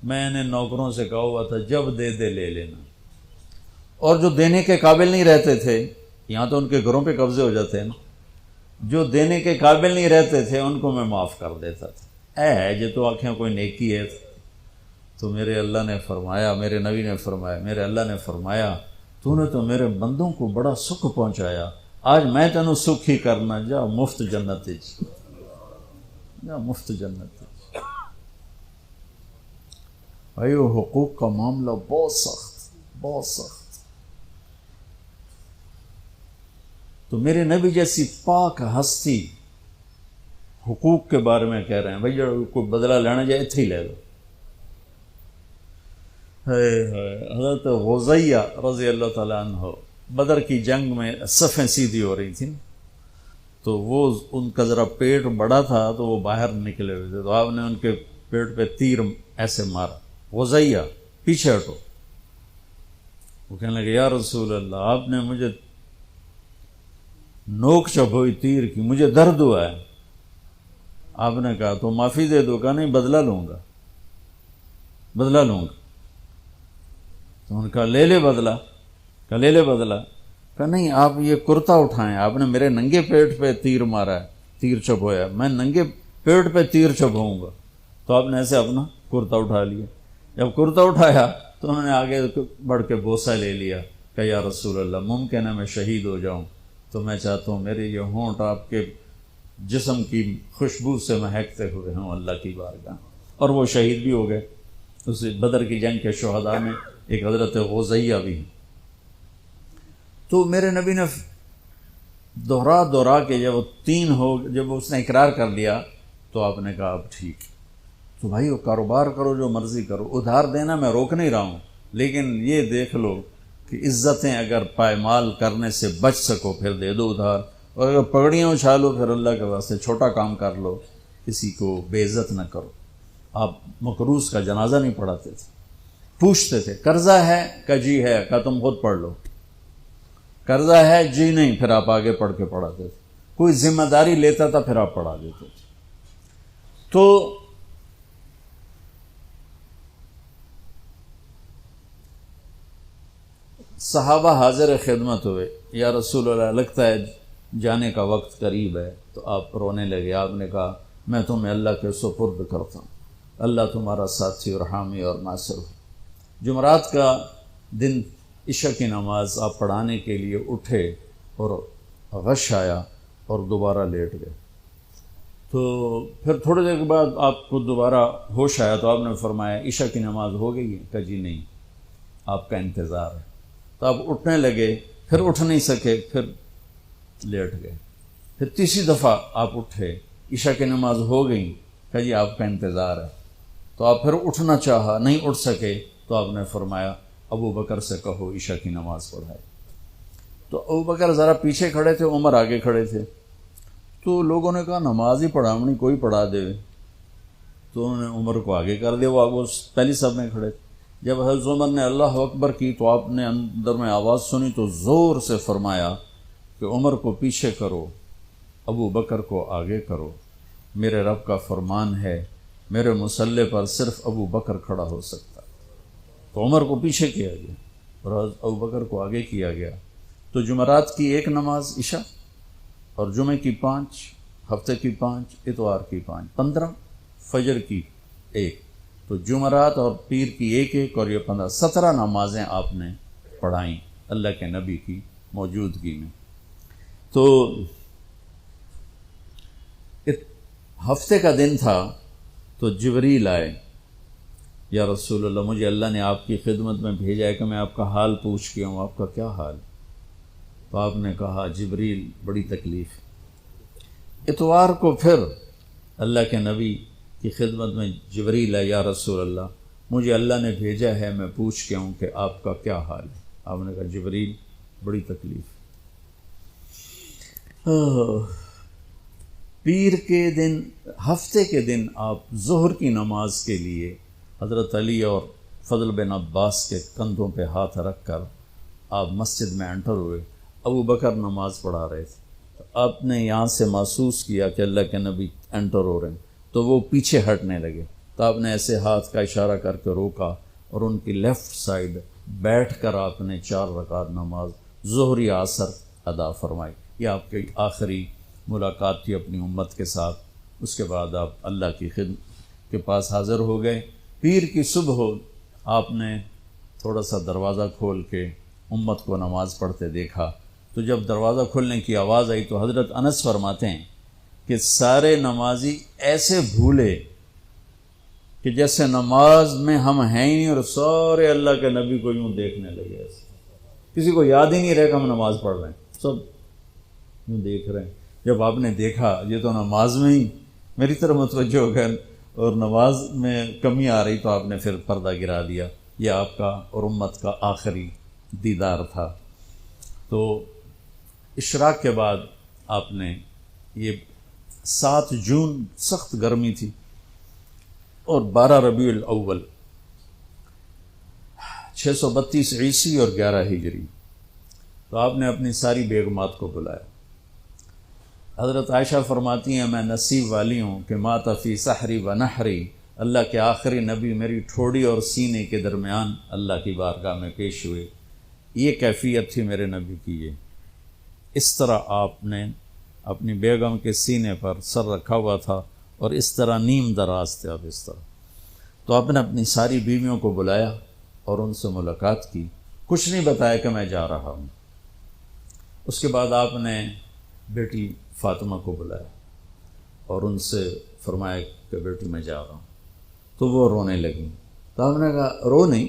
میں نے نوکروں سے کہا ہوا تھا جب دے لے لینا. اور جو دینے کے قابل نہیں رہتے تھے، یہاں تو ان کے گھروں پہ قبضے ہو جاتے ہیں نا، جو دینے کے قابل نہیں رہتے تھے ان کو میں معاف کر دیتا تھا. جو تو آنکھیں کوئی نیکی ہے. تو میرے اللہ نے فرمایا، میرے نبی نے فرمایا، میرے اللہ نے فرمایا تو نے تو میرے بندوں کو بڑا سکھ پہنچایا، آج میں تینوں سکھ ہی کرنا، جا مفت جنت جا مفت جنت. بھائی وہ حقوق کا معاملہ بہت سخت. تو میرے نبی جیسی پاک ہستی حقوق کے بارے میں کہہ رہے ہیں بھائی جو کوئی بدلہ لینا جائے اتھے ہی لے لو. حضرت غزیہ رضی اللہ تعالیٰ عنہ بدر کی جنگ میں صفیں سیدھی ہو رہی تھیں، تو وہ ان کا ذرا پیٹ بڑا تھا تو وہ باہر نکلے ہوئے تھے، تو آپ نے ان کے پیٹ پہ تیر ایسے مارا. غزیہ پیچھے ہٹو. وہ کہنے لگے یا رسول اللہ آپ نے مجھے نوک چبھ ہوئی تیر کی، مجھے درد ہوا ہے. آپ نے کہا تو معافی دے دو. کہا نہیں بدلہ لوں گا. تو انہوں نے کہا لے لے بدلہ. کہا نہیں آپ یہ کرتا اٹھائیں، آپ نے میرے ننگے پیٹ پہ تیر مارا ہے، تیر چبھویا، میں ننگے پیٹ پہ تیر چبھوں گا. تو آپ نے ایسے اپنا کرتا اٹھا لیا. جب کرتا اٹھایا تو انہوں نے آگے بڑھ کے بوسہ لے لیا کہ یا رسول اللہ ممکن ہے میں شہید ہو جاؤں، تو میں چاہتا ہوں میرے یہ ہونٹ آپ کے جسم کی خوشبو سے مہکتے ہوئے ہوں اللہ کی بارگاہ. اور وہ شہید بھی ہو گئے. اس بدر کی جنگ کے شہداء میں ایک حضرت غزیہ بھی ہیں. تو میرے نبی نے دوہرا کے جب اس نے اقرار کر لیا تو آپ نے کہا اب ٹھیک. تو بھائی وہ کاروبار کرو جو مرضی کرو، ادھار دینا میں روک نہیں رہا ہوں، لیکن یہ دیکھ لو کہ عزتیں اگر پائمال کرنے سے بچ سکو پھر دے دو ادھار، اور اگر پگڑیاں اچھالو پھر اللہ کے واسطے چھوٹا کام کر لو، کسی کو بے عزت نہ کرو. آپ مقروض کا جنازہ نہیں پڑھاتے تھے، پوچھتے تھے قرضہ ہے کہ جی ہے، کہ تم خود پڑھ لو. قرضہ ہے جی نہیں، پھر آپ آگے پڑھ کے پڑھاتے تھے. کوئی ذمہ داری لیتا تھا پھر آپ پڑھا دیتے تھے. تو صحابہ حاضر خدمت ہوئے، یا رسول اللہ لگتا ہے جانے کا وقت قریب ہے. تو آپ رونے لگے. آپ نے کہا میں تمہیں اللہ کے سپرد کرتا ہوں، اللہ تمہارا ساتھی اور حامی اور ناصر ہو. جمعرات کا دن عشاء کی نماز آپ پڑھانے کے لیے اٹھے اور غش آیا اور دوبارہ لیٹ گئے. تو پھر تھوڑی دیر کے بعد آپ کو دوبارہ ہوش آیا تو آپ نے فرمایا عشاء کی نماز ہو گئی ہے؟ کہ جی نہیں، آپ کا انتظار ہے. تو آپ اٹھنے لگے، پھر اٹھ نہیں سکے، پھر لیٹ گئے. پھر تیسری دفعہ آپ اٹھے، عشاء کی نماز ہو گئی، کہ جی آپ کا انتظار ہے. تو آپ پھر اٹھنا چاہا، نہیں اٹھ سکے، تو آپ نے فرمایا ابو بکر سے کہو عشاء کی نماز پڑھائے. تو ابو بکر ذرا پیچھے کھڑے تھے، عمر آگے کھڑے تھے. تو لوگوں نے کہا نماز ہی پڑھاونی، کوئی پڑھا دے. تو انہوں نے عمر کو آگے کر دیا، وہ پہلی صف میں کھڑے تھے. جب حضرت عمر نے اللہ اکبر کی تو آپ نے اندر میں آواز سنی تو زور سے فرمایا کہ عمر کو پیچھے کرو، ابو بکر کو آگے کرو. میرے رب کا فرمان ہے میرے مصلی پر صرف ابو بکر کھڑا ہو سکتا. تو عمر کو پیچھے کیا گیا اور ابو بکر کو آگے کیا گیا. تو جمعرات کی ایک نماز عشاء، اور جمعے کی 5، ہفتے کی 5، اتوار کی 5، 15، فجر کی 1. تو جمعرات اور پیر کی 1 اور یہ 15، 17 نمازیں آپ نے پڑھائیں اللہ کے نبی کی موجودگی میں. تو ہفتے کا دن تھا تو جبریل آئے، یا رسول اللہ مجھے اللہ نے آپ کی خدمت میں بھیجا ہے کہ میں آپ کا حال پوچھ کے ہوں، آپ کا کیا حال؟ تو آپ نے کہا جبریل بڑی تکلیف۔ اتوار کو پھر اللہ کے نبی کی خدمت میں جبریل ہے، یا رسول اللہ مجھے اللہ نے بھیجا ہے میں پوچھ کے ہوں کہ آپ کا کیا حال ہے؟ آپ نے کہا جبریل بڑی تکلیف۔ پیر کے دن، ہفتے کے دن آپ ظہر کی نماز کے لیے حضرت علی اور فضل بن عباس کے کندھوں پہ ہاتھ رکھ کر آپ مسجد میں انٹر ہوئے۔ ابو بکر نماز پڑھا رہے تھے، تو آپ نے یہاں سے محسوس کیا کہ اللہ کے نبی انٹر ہو رہے ہیں، تو وہ پیچھے ہٹنے لگے، تو آپ نے ایسے ہاتھ کا اشارہ کر کے روکا اور ان کی لیفٹ سائڈ بیٹھ کر آپ نے 4 رکعت نماز ظہر یا عصر ادا فرمائی۔ یہ آپ کی آخری ملاقات تھی اپنی امت کے ساتھ۔ اس کے بعد آپ اللہ کی خدمت کے پاس حاضر ہو گئے۔ پیر کی صبح ہو، آپ نے تھوڑا سا دروازہ کھول کے امت کو نماز پڑھتے دیکھا، تو جب دروازہ کھلنے کی آواز آئی تو حضرت انس فرماتے ہیں کہ سارے نمازی ایسے بھولے کہ جیسے نماز میں ہم ہیں ہی نہیں، اور سارے اللہ کے نبی کو یوں دیکھنے لگے، ایسے کسی کو یاد ہی نہیں رہے کہ ہم نماز پڑھ رہے ہیں، سب یوں دیکھ رہے ہیں۔ جب آپ نے دیکھا یہ تو نماز میں ہی میری طرف متوجہ ہو گئے اور نماز میں کمی آ رہی، تو آپ نے پھر پردہ گرا دیا۔ یہ آپ کا اور امت کا آخری دیدار تھا۔ تو اشراق کے بعد آپ نے، یہ 7 جون سخت گرمی تھی اور 12 ربیع الاول 632 عیسوی اور 11 ہجری، تو آپ نے اپنی ساری بیگمات کو بلایا۔ حضرت عائشہ فرماتی ہیں میں نصیب والی ہوں کہ مات فی سحری و نحری، اللہ کے آخری نبی میری ٹھوڑی اور سینے کے درمیان اللہ کی بارگاہ میں پیش ہوئے۔ یہ کیفیت تھی میرے نبی کی۔ یہ اس طرح آپ نے اپنی بیگم کے سینے پر سر رکھا ہوا تھا اور اس طرح نیم دراز تھے آپ، اس طرح۔ تو آپ نے اپنی ساری بیویوں کو بلایا اور ان سے ملاقات کی، کچھ نہیں بتایا کہ میں جا رہا ہوں۔ اس کے بعد آپ نے بیٹی فاطمہ کو بلایا اور ان سے فرمایا کہ بیٹی میں جا رہا ہوں، تو وہ رونے لگیں۔ تو آپ نے کہا رو نہیں،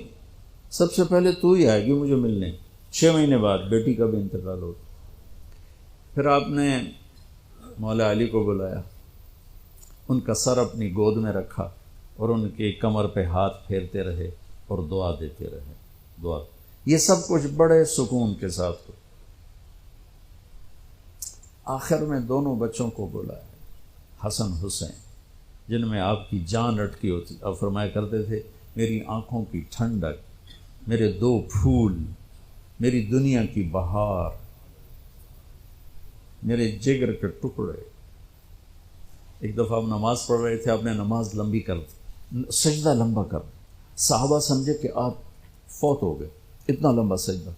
سب سے پہلے تو ہی آئے گی مجھے ملنے۔ 6 مہینے بعد بیٹی کا بھی انتقال ہو۔ پھر آپ نے مولا علی کو بلایا، ان کا سر اپنی گود میں رکھا اور ان کی کمر پہ ہاتھ پھیرتے رہے اور دعا دیتے رہے، دعا۔ یہ سب کچھ بڑے سکون کے ساتھ ہو۔ آخر میں دونوں بچوں کو بلایا، حسن حسین، جن میں آپ کی جان اٹکی ہوتی۔ آپ فرمایا کرتے تھے میری آنکھوں کی ٹھنڈک، میرے 2 پھول، میری دنیا کی بہار، میرے جگر کے ٹکڑے۔ ایک دفعہ آپ نماز پڑھ رہے تھے، آپ نے نماز لمبی کر دی، سجدہ لمبا کر دی، صحابہ سمجھے کہ آپ فوت ہو گئے، اتنا لمبا سجدہ۔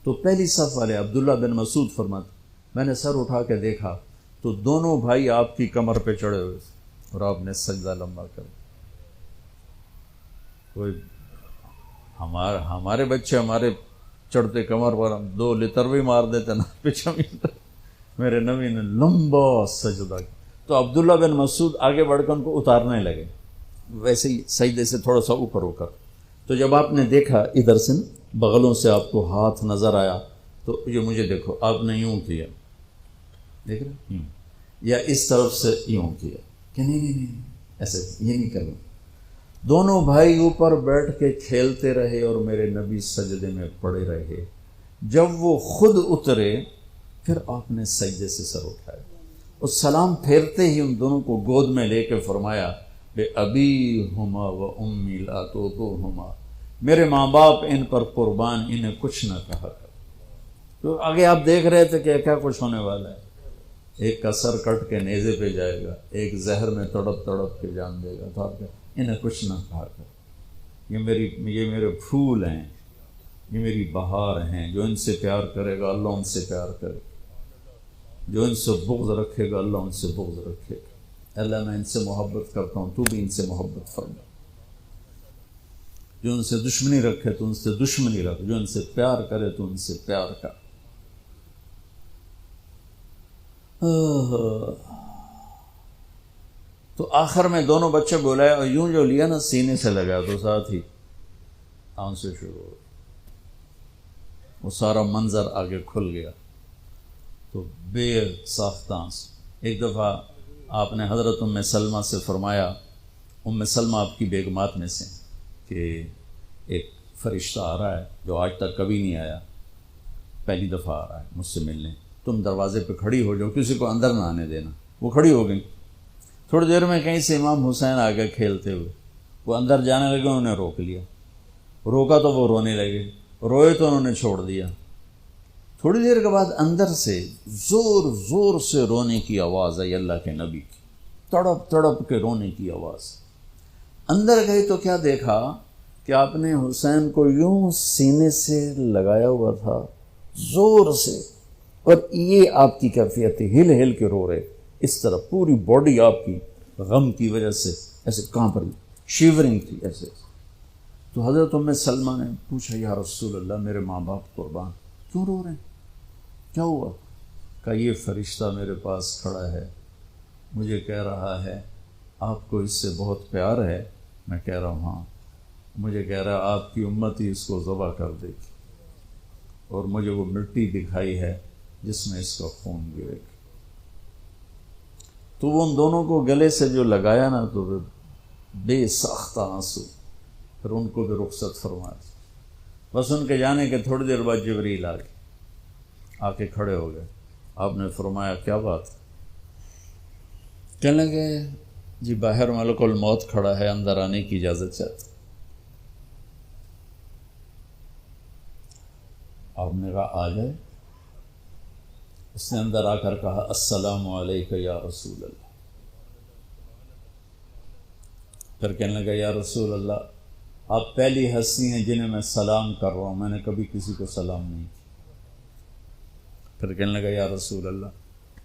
تو پہلی صف والے عبداللہ بن مسعود فرماتے میں نے سر اٹھا کے دیکھا تو دونوں بھائی آپ کی کمر پہ چڑھے ہوئے تھے اور آپ نے سجدہ لمبا کر دیا۔ کوئی ہمارے بچے ہمارے چڑھتے کمر پر 2 لتر بھی مار دیتے نا پیچھے، میرے نبی نے لمبا سجدہ کیا۔ تو عبداللہ بن مسعود آگے بڑھ کر ان کو اتارنے لگے، ویسے ہی سجدے سے تھوڑا سا اوپر ہو کر۔ تو جب آپ نے دیکھا ادھر سے بغلوں سے آپ کو ہاتھ نظر آیا، تو یہ مجھے دیکھو، آپ نے یوں کیا، دیکھ رہے یوں، یا اس طرف سے یوں کیا کہ نہیں ایسے یہ نہیں کرنا۔ دونوں بھائی اوپر بیٹھ کے کھیلتے رہے اور میرے نبی سجدے میں پڑے رہے۔ جب وہ خود اترے پھر آپ نے سجدے سے سر اٹھایا اور سلام پھیرتے ہی ان دونوں کو گود میں لے کے فرمایا بے ابی ہما و امی لا توہما، میرے ماں باپ ان پر قربان، انہیں کچھ نہ کہا کر۔ تو آگے آپ دیکھ رہے تھے کہ کیا کچھ ہونے والا ہے۔ ایک کا سر کٹ کے نیزے پہ جائے گا، ایک زہر میں تڑپ تڑپ کے جان دے گا، تو آپ انہیں کچھ نہ کہا کر۔ یہ میرے پھول ہیں، یہ میری بہار ہیں، جو ان سے پیار کرے گا اللہ ان سے پیار کرے گا، جو ان سے بغض رکھے گا اللہ ان سے بغض رکھے گا۔ اللہ میں ان سے محبت کرتا ہوں، تو بھی ان سے محبت فرما۔ جو ان سے دشمنی رکھے تو ان سے دشمنی رکھ، جو ان سے پیار کرے تو ان سے پیار کر۔ تو آخر میں دونوں بچے بلائے اور یوں جو لیا نا سینے سے لگا تو ساتھ ہی آنکھ سے شروع ہو، وہ سارا منظر آگے کھل گیا تو بے ساختہ ایک دفعہ آپ نے حضرت ام سلمہ سے فرمایا، ام سلمہ آپ کی بیگمات میں سے، کہ ایک فرشتہ آ رہا ہے جو آج تک کبھی نہیں آیا، پہلی دفعہ آ رہا ہے مجھ سے ملنے، تم دروازے پہ کھڑی ہو جاؤ، کسی کو اندر نہ آنے دینا۔ وہ کھڑی ہو گئی، تھوڑی دیر میں کہیں سے امام حسین آ گئے کھیلتے ہوئے، وہ اندر جانے لگے، انہوں نے روک لیا، روکا تو وہ رونے لگے، روئے تو انہوں نے چھوڑ دیا۔ تھوڑی دیر کے بعد اندر سے زور زور سے رونے کی آواز آئی، اللہ کے نبی کی، تڑپ تڑپ کے رونے کی آواز۔ اندر گئے تو کیا دیکھا کہ آپ نے حسین کو یوں سینے سے لگایا ہوا تھا زور سے، اور یہ آپ کی کیفیت تھی، ہل ہل کے رو رہے، اس طرح پوری باڈی آپ کی غم کی وجہ سے ایسے کانپ رہی، شیورنگ تھی ایسے۔ تو حضرت ام سلمہ نے پوچھا، یا رسول اللہ میرے ماں باپ قربان، کیوں رو رہے ہیں، کیا ہوا؟ کہا یہ فرشتہ میرے پاس کھڑا ہے، مجھے کہہ رہا ہے آپ کو اس سے بہت پیار ہے۔ میں کہہ رہا ہوں ہاں۔ مجھے کہہ رہا ہے آپ کی امت ہی اس کو ذبح کر دے گی، اور مجھے وہ مٹی دکھائی ہے جس میں اس کا خون گرے گا۔ تو وہ ان دونوں کو گلے سے جو لگایا نا تو بے ساختہ آنسو، پھر ان کو بھی رخصت فرما دی۔ بس ان کے جانے کے تھوڑی دیر بعد جبریل آ گئے، آ کے کھڑے ہو گئے۔ آپ نے فرمایا کیا بات؟ کہنے لگے جی باہر ملک الموت کھڑا ہے، اندر آنے کی اجازت چاہتا۔ آپ نے کہا آ جائے۔ اس نے اندر آ کر کہا السلام علیکہ یا رسول اللہ۔ پھر کہنے لگا یا رسول اللہ آپ پہلی ہستی ہیں جنہیں میں سلام کر رہا ہوں، میں نے کبھی کسی کو سلام نہیں کیا۔ پھر کہنے لگا یا رسول اللہ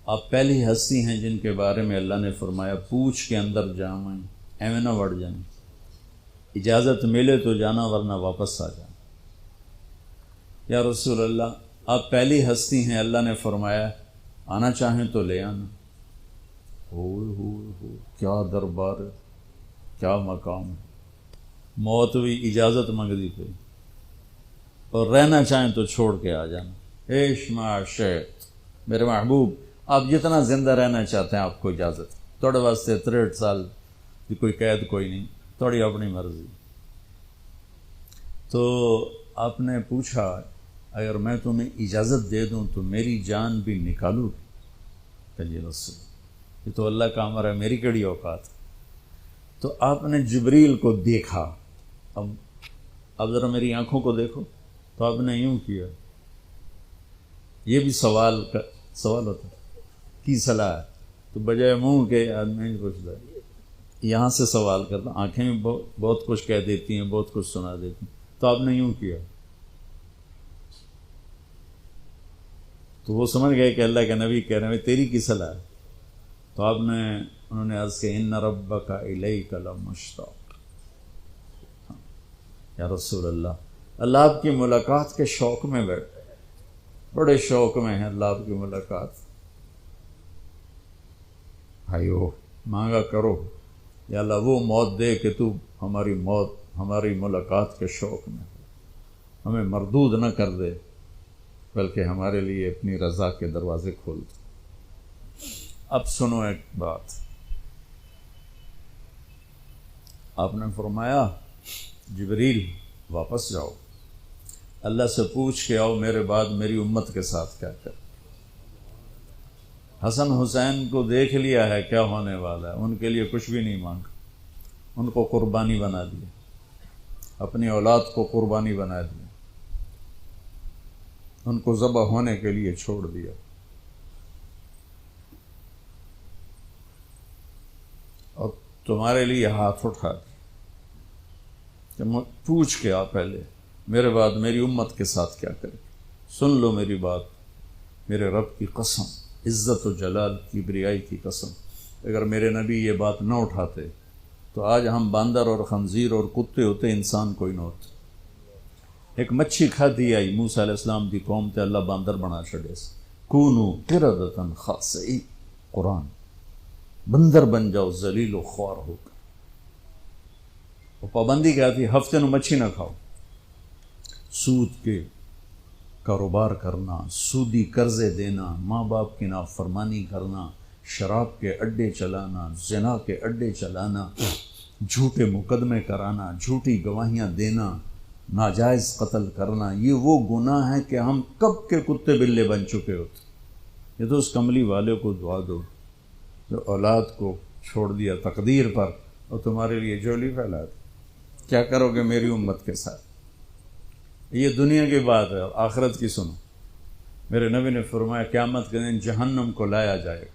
آپ پہلی ہستی ہیں جن کے بارے میں اللہ نے فرمایا پوچھ کے اندر جائیں، ایویں نہ بڑھ جائیں، اجازت ملے تو جانا ورنہ واپس آ جانا۔ یا رسول اللہ آپ پہلی ہستی ہیں اللہ نے فرمایا آنا چاہیں تو لے آنا۔ ہو کیا دربار ہے، کیا مقام ہے، موت بھی اجازت منگتی پہ، اور رہنا چاہیں تو چھوڑ کے آ جانا۔ عیش معاشیت میرے محبوب، آپ جتنا زندہ رہنا چاہتے ہیں آپ کو اجازت، تھوڑے واسطے 63 سال کی کوئی قید کوئی نہیں، تھوڑی اپنی مرضی۔ تو آپ نے پوچھا اگر میں تمہیں اجازت دے دوں تو میری جان بھی نکالو گی؟ کہ جی رسول یہ تو اللہ کا امر ہے، میری کیڑی اوقات۔ تو آپ نے جبریل کو دیکھا، اب ذرا میری آنکھوں کو دیکھو، تو آپ نے یوں کیا، یہ بھی سوال ہوتا کی صلاح ہے، تو بجائے منہ کے آدمی نہیں پوچھتا، یہاں سے سوال کرتا، آنکھیں بھی بہت کچھ کہہ دیتی ہیں، بہت کچھ سنا دیتی ہیں۔ تو آپ نے یوں کیا، تو وہ سمجھ گئے کہ اللہ کے نبی کہہ رہے ہیں تیری کی صلاح ہے۔ تو آپ نے انہوں نے عرض کہ ان ربک الیک لمشتاق، یا رسول اللہ آپ کی ملاقات کے شوق میں بیٹھے، بڑے شوق میں ہیں اللہ آپ کی ملاقات۔ بھائیو مانگا کرو یا اللہ وہ موت دے کہ تو ہماری ملاقات کے شوق میں ہمیں مردود نہ کر دے، بلکہ ہمارے لیے اپنی رضا کے دروازے کھول دے۔ اب سنو ایک بات، آپ نے فرمایا جبریل واپس جاؤ، اللہ سے پوچھ کے آؤ میرے بعد میری امت کے ساتھ کیا کر۔ حسن حسین کو دیکھ لیا ہے کیا ہونے والا ہے، ان کے لیے کچھ بھی نہیں مانگا، ان کو قربانی بنا دیا، اپنی اولاد کو قربانی بنا دیا، ان کو ذبح ہونے کے لیے چھوڑ دیا۔ اور تمہارے لیے ہاتھ اٹھا دیا کہ پوچھ کے آ پہلے میرے بعد میری امت کے ساتھ کیا کرے۔ سن لو میری بات، میرے رب کی قسم، عزت و جلال کی بریائی کی قسم، اگر میرے نبی یہ بات نہ اٹھاتے تو آج ہم باندر اور خنزیر اور کتے ہوتے، انسان کوئی نہ ہوتے۔ ایک مچھی کھادی آئی موسیٰ علیہ السلام دی قوم تے اللہ باندر بنا چھڑے سے، کونو قردۃ خاسئین، قرآن بندر بن جاؤ ذلیل و خوار ہو کر. اور پابندی کیا تھی؟ ہفتے نو مچھی نہ کھاؤ. سود کے کاروبار کرنا، سودی قرضے دینا، ماں باپ کی نافرمانی کرنا، شراب کے اڈے چلانا، زنا کے اڈے چلانا، جھوٹے مقدمے کرانا، جھوٹی گواہیاں دینا، ناجائز قتل کرنا، یہ وہ گناہ ہے کہ ہم کب کے کتے بلے بن چکے ہوتے. یہ تو اس کملی والے کو دعا دو جو اولاد کو چھوڑ دیا تقدیر پر اور تمہارے لیے جولی پھیلا دی. کیا کرو گے میری امت کے ساتھ؟ یہ دنیا کی بات ہے، اور آخرت کی سنو. میرے نبی نے فرمایا قیامت کے دن جہنم کو لایا جائے گا،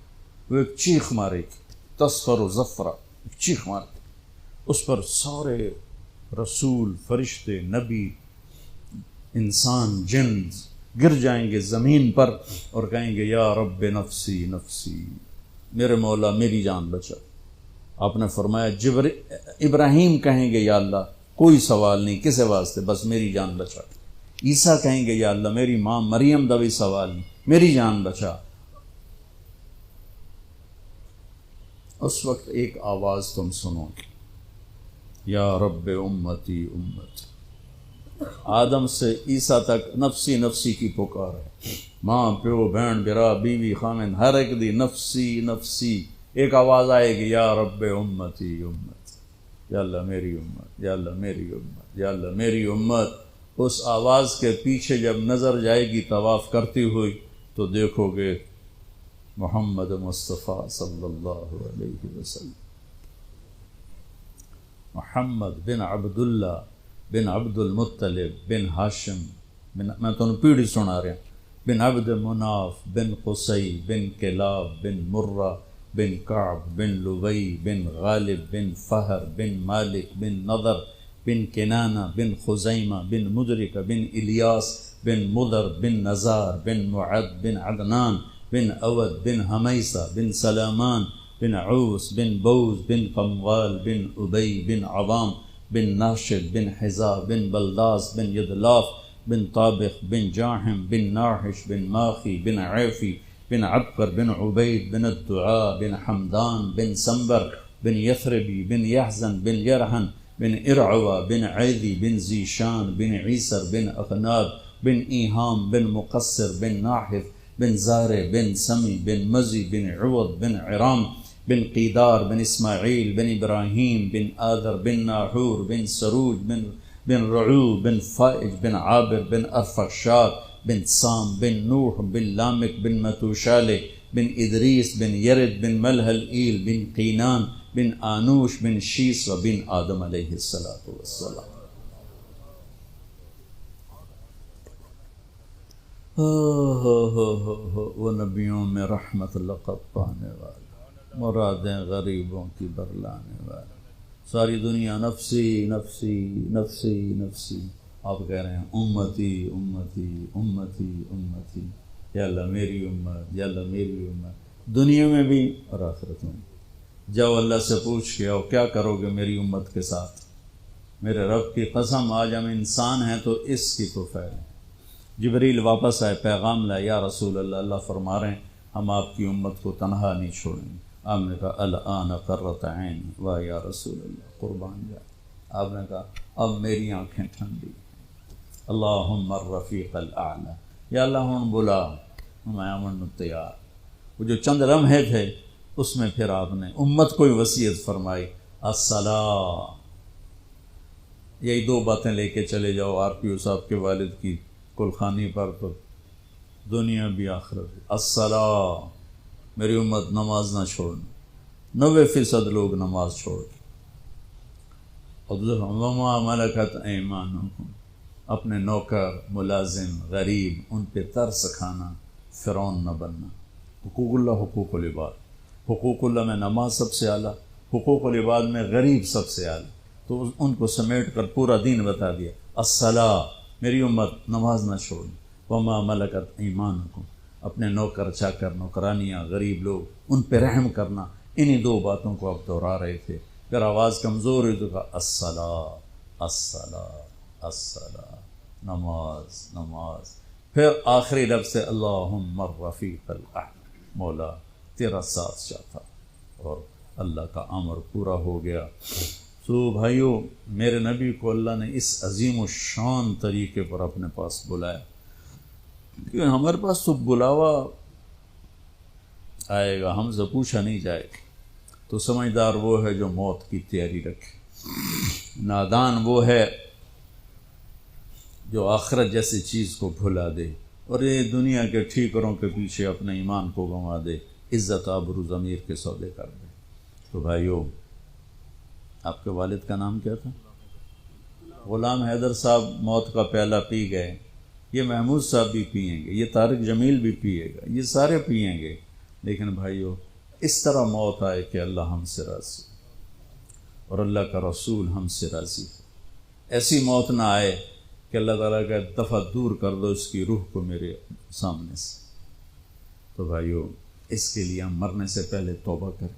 وہ ایک چیخ مارے گی، تصفر و زفرہ، ایک چیخ مارے گی. اس پر سارے رسول، فرشتے، نبی، انسان، جن گر جائیں گے زمین پر اور کہیں گے یا رب نفسی نفسی، میرے مولا میری جان بچا. آپ نے فرمایا ابراہیم کہیں گے یا اللہ کوئی سوال نہیں، کسے واسطے، بس میری جان بچا. عیسیٰ کہیں گے یا اللہ میری ماں مریم دا بھی سوال نہیں، میری جان بچا. اس وقت ایک آواز تم سنو گے، یا رب امتی امتی. آدم سے عیسیٰ تک نفسی نفسی کی پکار ہے. ماں پیو بہن برا بیوی خامن ہر ایک دی نفسی نفسی. ایک آواز آئے گی یا رب امتی امتی، یا اللہ میری امت، یا اللہ میری امت، یا اللہ میری امت. اس آواز کے پیچھے جب نظر جائے گی طواف کرتی ہوئی تو دیکھو گے محمد مصطفیٰ صلی اللہ علیہ وسلم، محمد بن عبداللہ بن عبد المطلب بن ہاشم بن، میں تمہیں پیڑھی سنا رہا، بن عبد مناف بن قصی بن کلاب بن مرہ بن کعب بن لبی بن غالب بن فہر بن مالک بن نضر بن کنانہ بن خزیمہ بن مدرک بن الیاس بن مدر بن نزار بن معد بن عدنان بن اود بن حمیسہ بن سلامان بن عوس بن بوز بن قموال بن ابی بن عوام بن ناشد بن حزا بن بلداس بن یدلاف بن طابق بن جاحم بن ناحش بن ماخی بن عیفی بن عبقر بن عبید بن الدعاء بن حمدان بن سنبر بن یثربی بن یحزن بن یرحن بن ارعوى بن عیدی بن زیشان بن عیسر بن اغناب بن ایہام بن مقصر بن ناحف بن زارع بن سمی بن مزی بن عوض بن عرام بن قیدار بن اسماعیل بن ابراہیم بن آذر بن ناحور بن سروج بن رعو بن فائج بن عابر بن ارفخشاد بن سام بن نوح بن لامک بن متوشالح بن ادریس بن یرد بن ملحل ایل بن قینان بن آنوش بن شیس و بن آدم علیہ السلام. وہ نبیوں میں رحمت لقب پانے والا، مرادیں غریبوں کی برلانے والا. ساری دنیا نفسی نفسی نفسی نفسی، آپ کہہ رہے ہیں امتی امتی امتی امتی، یا اللہ میری امت، یا اللہ میری امت. دنیا میں بھی اور آخرت میں. جاؤ اللہ سے پوچھ کے آؤ کیا کرو گے میری امت کے ساتھ. میرے رب کی قسم آج ہم انسان ہیں تو اس کی تو فعل ہے. جبریل واپس آئے، پیغام لائے، یا رسول اللہ، اللہ فرما رہے ہیں ہم آپ کی امت کو تنہا نہیں چھوڑیں گے. آپ نے کہا الآن قرۃ عین، واہ یا رسول اللہ قربان جائے. آپ نے کہا اب میری آنکھیں ٹھنڈی. اللہم الرفیق الاعلی، یا اللہ ہوں بلا، میں امن تیار. وہ جو چند لمحے تھے اس میں پھر آپ نے امت کو وصیت فرمائی، الصلاۃ. یہی دو باتیں لے کے چلے جاؤ آر پی او صاحب کے والد کی کلخانی پر تو دنیا بھی آخرت بھی. الصلاۃ، میری امت نماز نہ چھوڑنا. 90% لوگ نماز چھوڑ کے. اور وما ملکت ایمانکم، اپنے نوکر، ملازم، غریب ان پہ ترس کھانا، فرعون نہ بننا. حقوق اللہ، حقوق العباد. حقوق اللہ میں نماز سب سے اعلیٰ، حقوق العباد میں غریب سب سے اعلیٰ. تو ان کو سمیٹ کر پورا دین بتا دیا. الصلاۃ، میری امت نماز نہ چھوڑنا. وما ملکت ایمانکم، اپنے نوکر چاکر، نوکرانیاں، غریب لوگ ان پہ رحم کرنا. انہی دو باتوں کو آپ دہرا رہے تھے. اگر آواز کمزور ہوئی تو کہا الصلاۃ الصلاۃ الصلاۃ، نماز نماز. پھر آخری لفظ سے اللہم الرفیق الاعلی، مولا تیرا ساتھ چاہتا. اور اللہ کا امر پورا ہو گیا۔ تو بھائیوں، میرے نبی کو اللہ نے اس عظیم و شان طریقے پر اپنے پاس بلایا کہ ہمارے پاس تو بلاوا آئے گا، ہم سے پوچھا نہیں جائے گا۔ تو سمجھدار وہ ہے جو موت کی تیاری رکھے، نادان وہ ہے جو آخرت جیسی چیز کو بھلا دے اور یہ دنیا کے ٹھیکروں کے پیچھے اپنے ایمان کو گنوا دے، عزت آبرو ضمیر کے سودے کر دے۔ تو بھائیو، آپ کے والد کا نام کیا تھا؟ غلام حیدر صاحب موت کا پیالہ پی گئے، یہ محمود صاحب بھی پئیں گے، یہ طارق جمیل بھی پیے گا، یہ سارے پئیں گے، لیکن بھائیو اس طرح موت آئے کہ اللہ ہم سے راضی اور اللہ کا رسول ہم سے راضی، ایسی موت نہ آئے کہ اللہ تعالیٰ کا دفعہ دور کر دو اس کی روح کو میرے سامنے سے۔ تو بھائیو، اس کے لیے ہم مرنے سے پہلے توبہ کریں،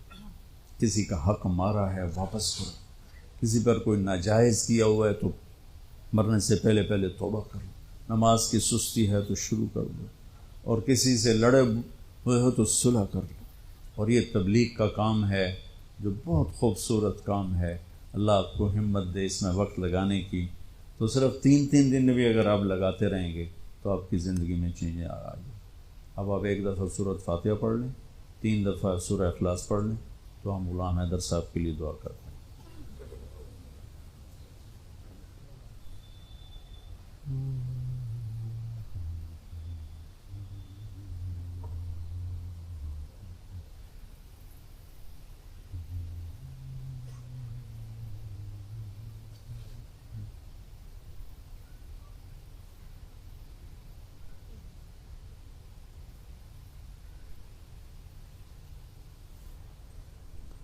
کسی کا حق مارا ہے واپس کرو، کسی پر کوئی ناجائز کیا ہوا ہے تو مرنے سے پہلے توبہ کر لو، نماز کی سستی ہے تو شروع کر دو، اور کسی سے لڑے ہوئے ہو تو صلح کر لو۔ اور یہ تبلیغ کا کام ہے جو بہت خوبصورت کام ہے، اللہ آپ کو ہمت دے اس میں وقت لگانے کی۔ تو صرف 3 دن بھی اگر آپ لگاتے رہیں گے تو آپ کی زندگی میں چینجیں آ جائیں۔ اب آپ ایک دفعہ سورۃ فاتحہ پڑھ لیں، 3 دفعہ سورہ اخلاص پڑھ لیں، تو ہم غلام حیدر صاحب کے لیے دعا کرتے ہیں۔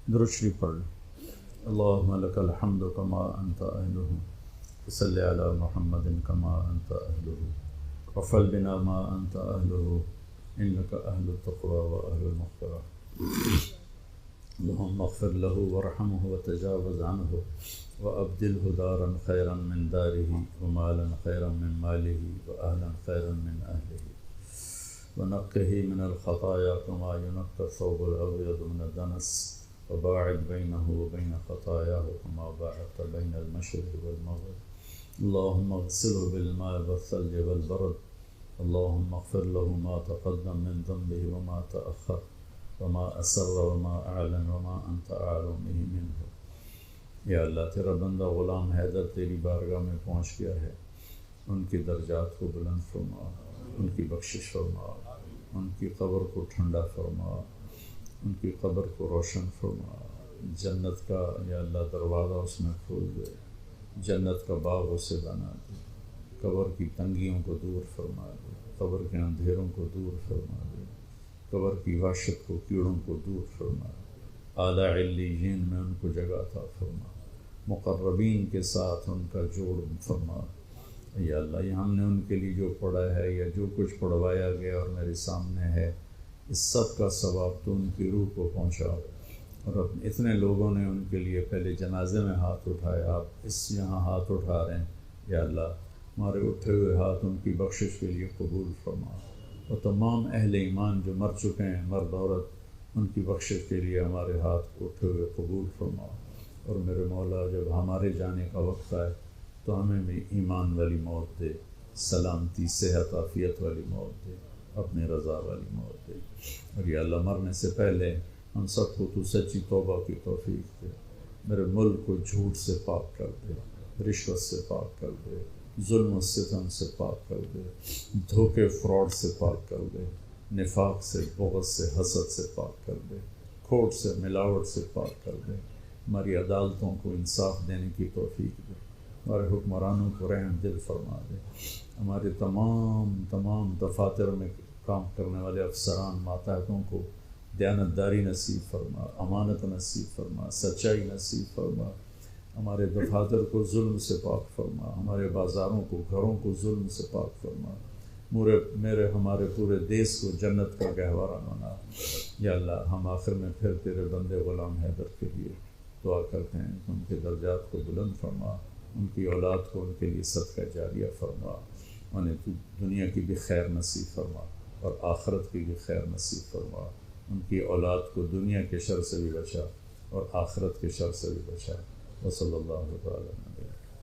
درود شریف پڑھ لیں۔ اللہم لک الحمد کما انت اہلہ، صلی علی محمد کما انت اہلہ، وفعل بنا ما انت اہلہ، انک اہل التقوی و اہل المغفرہ۔ اللہم اغفر لہ ورحمہ وتجاوز عنہ وابدلہ دارا خیرا من دارہ ومالا خیرا من مالہ واہلا خیرا من اہلہ، ونقہ من الخطایا کما ینقى الثوب الابیض من الدنس، وباعد بينه وبين خطاياه كما باعدت بين المشرق والمغرب، اللهم اغسله بالماء والثلج والبرد، اللهم اغفر له ما تقدم من ذنبه وما تأخر وما أسر وما أعلن وما أنت أعلم به منه۔ یا اللہ، تیرا بندہ غلام حیدر تیری بارگاہ میں پہنچ گیا ہے، ان کی درجات کو بلند فرما، ان کی بخشش فرما، ان کی قبر کو ٹھنڈا فرما، ان کی قبر کو روشن فرما، جنت کا یا اللہ دروازہ اس میں کھول دے، جنت کا باغ اسے بنا دے، قبر کی تنگیوں کو دور فرما دے، قبر کے اندھیروں کو دور فرما دے، قبر کی وحشت کو، کیڑوں کو دور فرما دے، اعلیٰ علیین میں ان کو جگہ عطا فرما، مقربین کے ساتھ ان کا جوڑ فرما۔ یا اللہ، یہ ہم نے ان کے لیے جو پڑھا ہے یا جو کچھ پڑھوایا گیا اور میرے سامنے ہے، اس سب کا ثواب تو ان کی روح کو پہنچا، اور اتنے لوگوں نے ان کے لیے پہلے جنازے میں ہاتھ اٹھائے، آپ اس یہاں ہاتھ اٹھا رہے ہیں، یا اللہ ہمارے اٹھے ہوئے ہاتھ ان کی بخشش کے لیے قبول فرما، اور تمام اہل ایمان جو مر چکے ہیں، مرد عورت، ان کی بخشش کے لیے ہمارے ہاتھ اٹھے ہوئے قبول فرما۔ اور میرے مولا، جب ہمارے جانے کا وقت آئے تو ہمیں بھی ایمان والی موت دے، سلامتی، صحت، عافیت والی موت دے، اپنے رضا والی موت دے۔ اور یا اللہ، مرنے سے پہلے ہم سب کو تو سچی توبہ کی توفیق دے، میرے ملک کو جھوٹ سے پاک کر دے، رشوت سے پاک کر دے، ظلم و ستم سے پاک کر دے، دھوکے فراڈ سے پاک کر دے، نفاق سے، بغض سے، حسد سے پاک کر دے، کھوٹ سے، ملاوٹ سے پاک کر دے، ہماری عدالتوں کو انصاف دینے کی توفیق دے، ہمارے حکمرانوں کو رحم دل فرما دے، ہمارے تمام دفاتر میں کام کرنے والے افسران، ماتحتوں کو دیانتداری نصیب فرما، امانت نصیب فرما، سچائی نصیب فرما، ہمارے دفاتر کو ظلم سے پاک فرما، ہمارے بازاروں کو، گھروں کو ظلم سے پاک فرما، ہمارے پورے دیس کو جنت کا گہوارہ بنا۔ یا اللہ، ہم آخر میں پھر تیرے بندے غلام حیدر کے لیے دعا کرتے ہیں کہ ان کے درجات کو بلند فرما، ان کی اولاد کو ان کے لیے صدقہ جاریہ فرما، انہیں تو دنیا کی بھی خیر نصیب فرما اور آخرت کی بھی خیر نصیب فرما۔ ان کی اولاد کو دنیا کے شر سے بھی بچا اور آخرت کے شر سے بھی بچا۔ وصلی اللہ تعالی